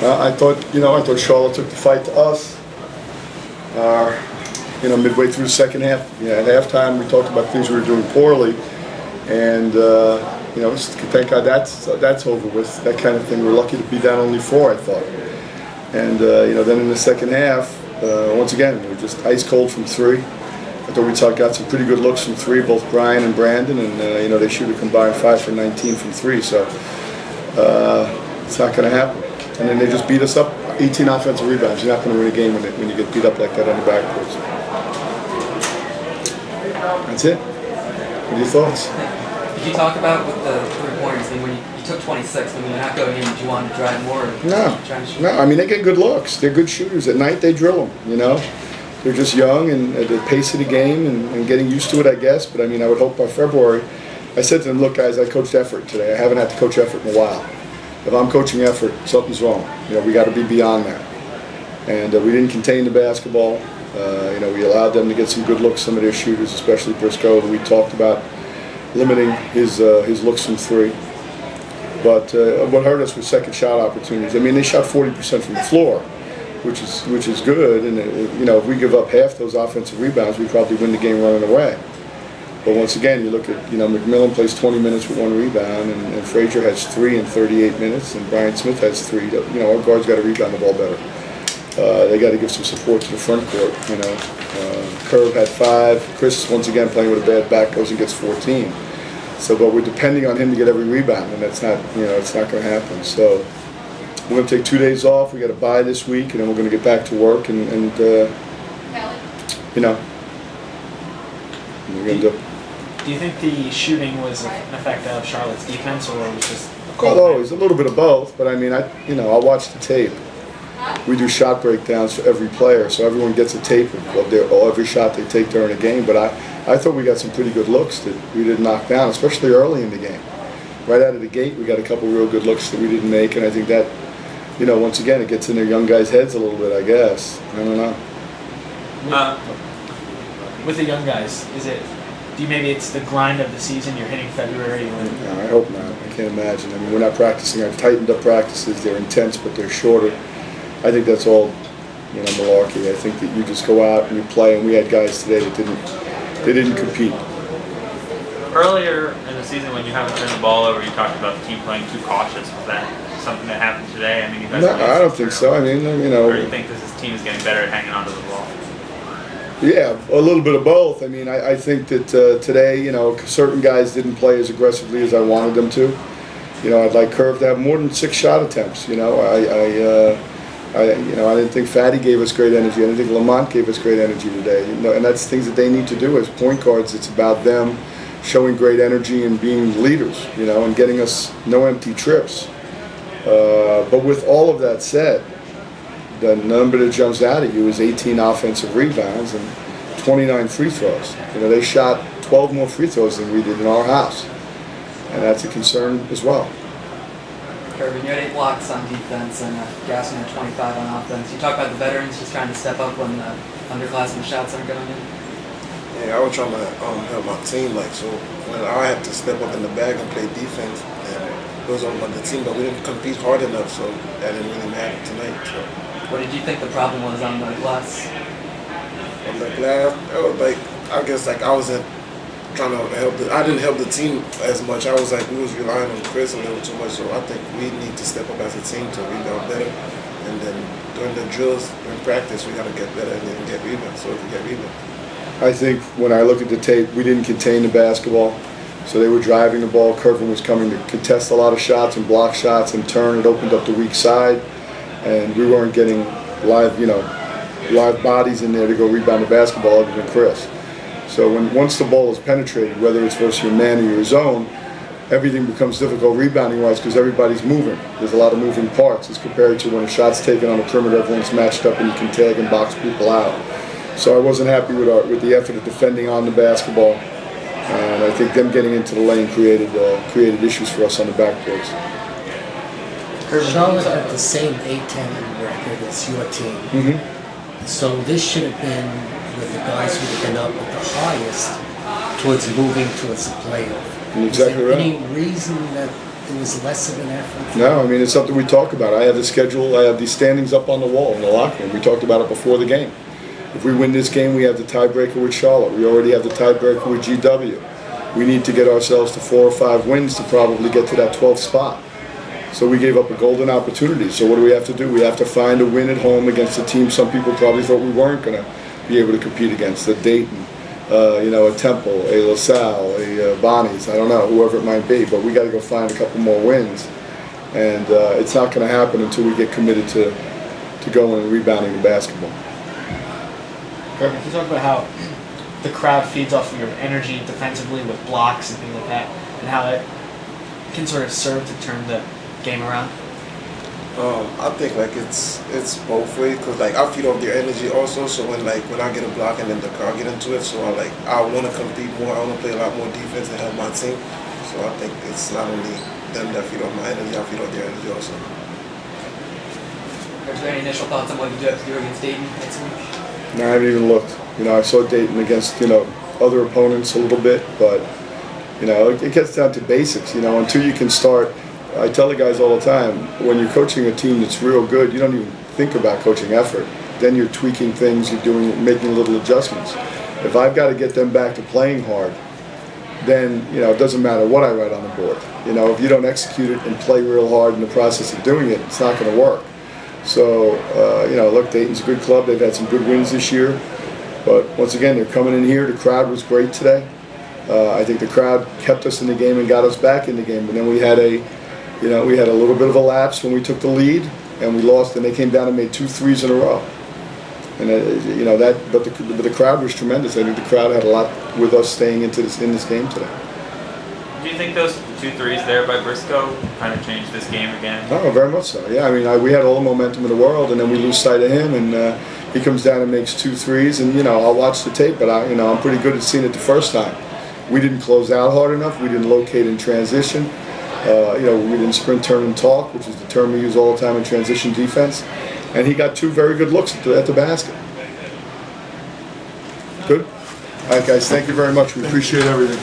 I thought Charlotte took the fight to us. Midway through the second half. At halftime we talked about things we were doing poorly, and thank God that's over with. That kind of thing. We're lucky to be down only 4, I thought. And then in the second half, once again we were just ice cold from 3. I thought we got some pretty good looks from 3, both Brian and Brandon, and they shoot a combined 5 for 19 from 3. So it's not going to happen. And then they just beat us up. 18 offensive rebounds. You're not going to win a game when you get beat up like that on the backboards. That's it. What are your thoughts? Did you talk about with the 3-pointers? When you took 26, when you're not going in, did you want to drive more? No. I mean, they get good looks. They're good shooters. At night, they drill them. They're just young and at the pace of the game and getting used to it, I guess. But I mean, I would hope by February. I said to them, look, guys, I coached effort today. I haven't had to coach effort in a while. If I'm coaching effort, something's wrong. We got to be beyond that. And we didn't contain the basketball. We allowed them to get some good looks, some of their shooters, especially Briscoe, who we talked about limiting his looks from 3. But what hurt us was second shot opportunities. I mean, they shot 40% from the floor, which is good. And if we give up half those offensive rebounds, we probably win the game running away. But once again, you look at, McMillan plays 20 minutes with 1 rebound, and Frazier has 3 in 38 minutes, and Brian Smith has 3. Our guards got to rebound the ball better. They got to give some support to the front court. Kerv had 5. Chris, once again, playing with a bad back, goes and gets 14. So, but we're depending on him to get every rebound, and that's not, it's not going to happen. So, we're going to take 2 days off. We got to bye this week, and then we're going to get back to work, and we're going to do. Do you think the shooting was an effect of Charlotte's defense, or was just a cold? Always a little bit of both, but I mean, I'll watch the tape. We do shot breakdowns for every player, so everyone gets a tape of every shot they take during a game. But I thought we got some pretty good looks that we didn't knock down, especially early in the game. Right out of the gate, we got a couple real good looks that we didn't make, and I think that, once again, it gets in their young guys' heads a little bit, I guess. I don't know. With the young guys, maybe it's the grind of the season, you're hitting February? No, I hope not. I can't imagine. I mean, we're not practicing. I've tightened up practices. They're intense, but they're shorter. I think that's all, malarkey. I think that you just go out and you play, and we had guys today that didn't compete. Earlier in the season, when you haven't turned the ball over, you talked about the team playing too cautious. Was that something that happened today? I mean, you guys. No, I don't think so. I mean, Or do you think this team is getting better at hanging on to the ball? Yeah, a little bit of both. I mean, I think that today, certain guys didn't play as aggressively as I wanted them to. I'd like Kerv to have more than 6 shot attempts. I didn't think Fatty gave us great energy. I didn't think Lamont gave us great energy today. And that's things that they need to do as point guards. It's about them showing great energy and being leaders, and getting us no empty trips. But with all of that said, the number that jumps out at you is 18 offensive rebounds and 29 free throws. They shot 12 more free throws than we did in our house, and that's a concern as well. Kervin, you had 8 blocks on defense and Gasson had 25 on offense. You talk about the veterans just trying to step up when the underclassmen shots aren't going in. Yeah, I was trying to help my team. So when I had to step up in the bag and play defense, it was on the team, but we didn't compete hard enough, so that didn't really matter tonight. So. What did you think the problem was on the glass? On the glass, I guess I wasn't trying to help. I didn't help the team as much. I was we was relying on Chris a little too much. So I think we need to step up as a team to rebound better. And then during the drills, in practice, we got to get better and then get rebounds. So we can get rebounds. I think when I look at the tape, we didn't contain the basketball. So they were driving the ball. Kervin was coming to contest a lot of shots and block shots and turn. It opened up the weak side. And we weren't getting live bodies in there to go rebound the basketball other than Chris. So once the ball is penetrated, whether it's versus your man or your zone, everything becomes difficult rebounding-wise because everybody's moving. There's a lot of moving parts as compared to when a shot's taken on the perimeter, everyone's matched up and you can tag and box people out. So I wasn't happy with the effort of defending on the basketball, and I think them getting into the lane created issues for us on the backboards. Charlotte had the same 8-10 record as your team. Mm-hmm. So this should have been with the guys who have been up at the highest towards moving towards the playoff. Exactly right. Any reason that it was less of an effort? No, I mean, it's something we talk about. I have the schedule, I have these standings up on the wall in the locker room. We talked about it before the game. If we win this game, we have the tiebreaker with Charlotte. We already have the tiebreaker with GW. We need to get ourselves to 4 or 5 wins to probably get to that 12th spot. So we gave up a golden opportunity. So what do we have to do? We have to find a win at home against a team some people probably thought we weren't going to be able to compete against. A Dayton, a Temple, a LaSalle, a Bonnie's, I don't know, whoever it might be. But we got to go find a couple more wins. And it's not going to happen until we get committed to going and rebounding the basketball. Kervin, can you talk about how the crowd feeds off of your energy defensively with blocks and things like that, and how that can sort of serve to turn the game around? I think like it's both ways because like I feed off their energy also. So when I get a block and then the crowd get into it, so I want to compete more. I want to play a lot more defense and help my team. So I think it's not only them that feed off my energy, I feed off their energy also. Is there any initial thoughts on what you do have to do against Dayton next week? No, I haven't even looked. I saw Dayton against, other opponents a little bit, but, it gets down to basics, until you can start. I tell the guys all the time, when you're coaching a team that's real good, you don't even think about coaching effort. Then you're tweaking things, making little adjustments. If I've got to get them back to playing hard, then, it doesn't matter what I write on the board. If you don't execute it and play real hard in the process of doing it, it's not going to work. So, look, Dayton's a good club. They've had some good wins this year. But once again, they're coming in here. The crowd was great today. I think the crowd kept us in the game and got us back in the game. But then we had a little bit of a lapse when we took the lead, and we lost. And they came down and made 2 threes in a row. And but the crowd was tremendous. I think the crowd had a lot with us staying in this game today. Do you think those 2 threes there by Briscoe kind of changed this game again? Oh, very much so. Yeah, I mean, we had all the momentum in the world, and then we lose sight of him, and he comes down and makes 2 threes. And I'll watch the tape, but I'm pretty good at seeing it the first time. We didn't close out hard enough. We didn't locate in transition. We didn't sprint, turn, and talk, which is the term we use all the time in transition defense. And he got 2 very good looks at the basket. Good. All right, guys. Thank you very much. We appreciate everything.